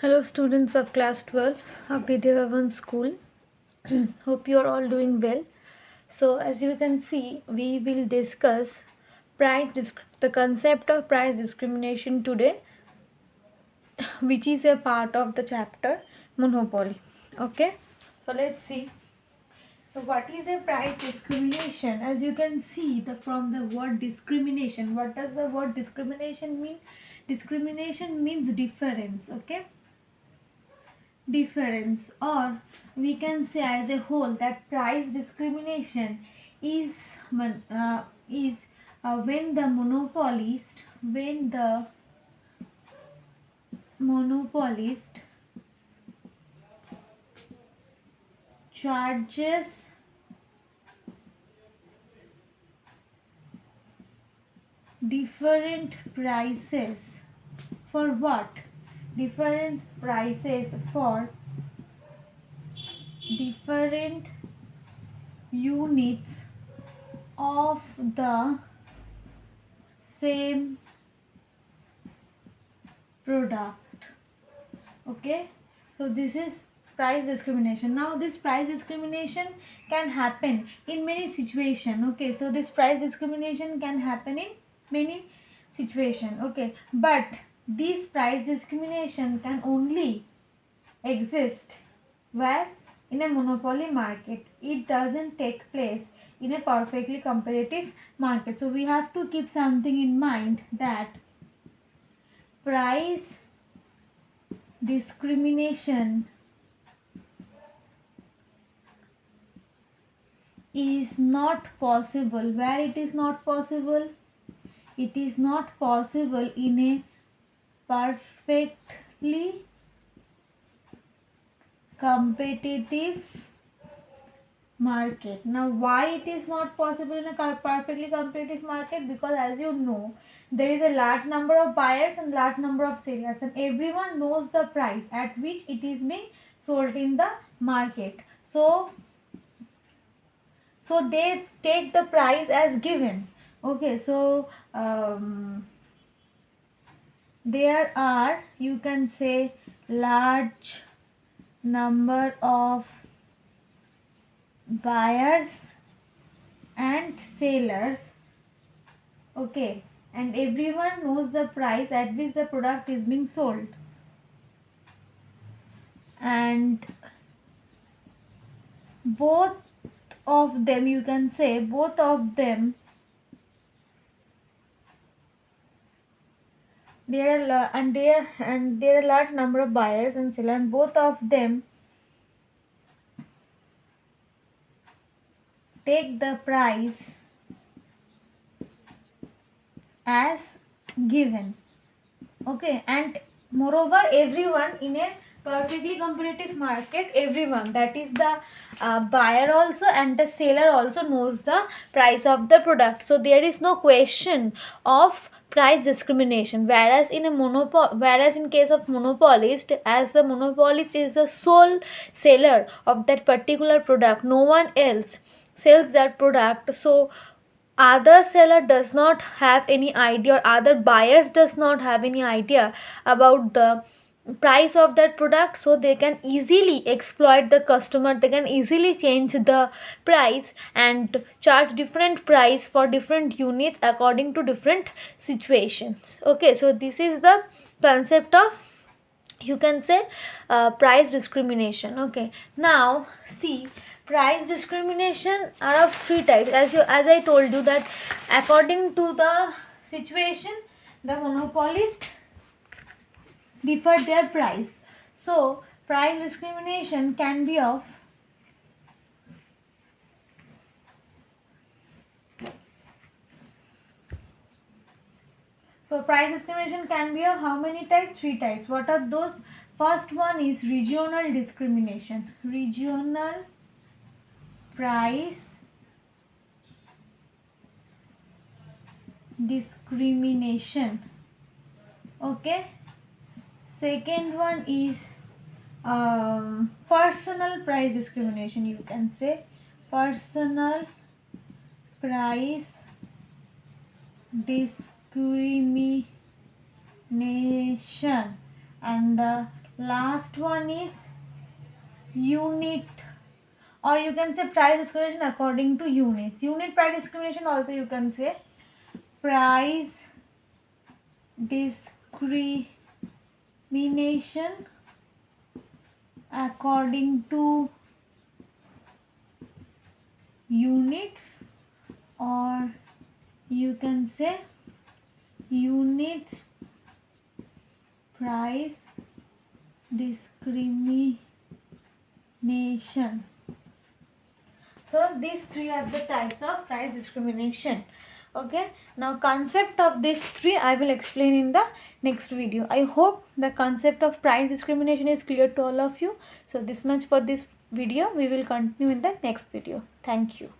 Hello, students of class 12 of Vidyavan School. Hope you are all doing well. So, as you can see, we will discuss the concept of price discrimination today, which is a part of the chapter Monopoly. Okay, so let's see. So, what is a price discrimination? As you can see, from the word discrimination, what does the word discrimination mean? Discrimination means difference. Okay, difference, or we can say as a whole that price discrimination is is when the monopolist charges different prices for what? Different prices for different units of the same product. Okay, so this is price discrimination. Now this price discrimination can happen in many situations. Okay, so this price discrimination can happen in many situations. Okay, but this price discrimination can only exist where? In a monopoly market. It doesn't take place in a perfectly competitive market. So we have to keep something in mind, that price discrimination is not possible. Where it is not possible? It is not possible in a perfectly competitive market. Now why it is not possible in a perfectly competitive market? Because as you know, there is a large number of buyers and large number of sellers, and everyone knows the price at which it is being sold in the market. So they take the price as given. Okay, so there are, you can say, large number of buyers and sellers. Okay, and everyone knows the price at which the product is being sold, and both of them, you can say, both of them, there are large number of buyers and sellers, and both of them take the price as given. Okay, and moreover, everyone in a perfectly competitive market, everyone, that is the buyer also and the seller also, knows the price of the product. So there is no question of price discrimination. Whereas in case of monopolist, as the monopolist is the sole seller of that particular product, no one else sells that product. So other seller does not have any idea, or other buyers does not have any idea about the price of that product, so they can easily exploit the customer. They can easily change the price and charge different price for different units according to different situations. Okay, so this is the concept of, you can say, price discrimination. Okay, now see, price discrimination are of three types. As I told you, that according to the situation, the monopolist differ their price. So price discrimination can be of price discrimination can be of how many types? Three types. What are those? First one is regional discrimination. Regional price discrimination. Okay, second one is personal price discrimination. You can say personal price discrimination. And the Last one is unit, or you can say price discrimination according to units. Unit price discrimination also you can say price discrimination according to units, or you can say units price discrimination. So these three are the types of price discrimination. Okay, now concept of these three I will explain in the next video. I hope the concept of price discrimination is clear to all of you. So this much for this video. We will continue in the next video. Thank you.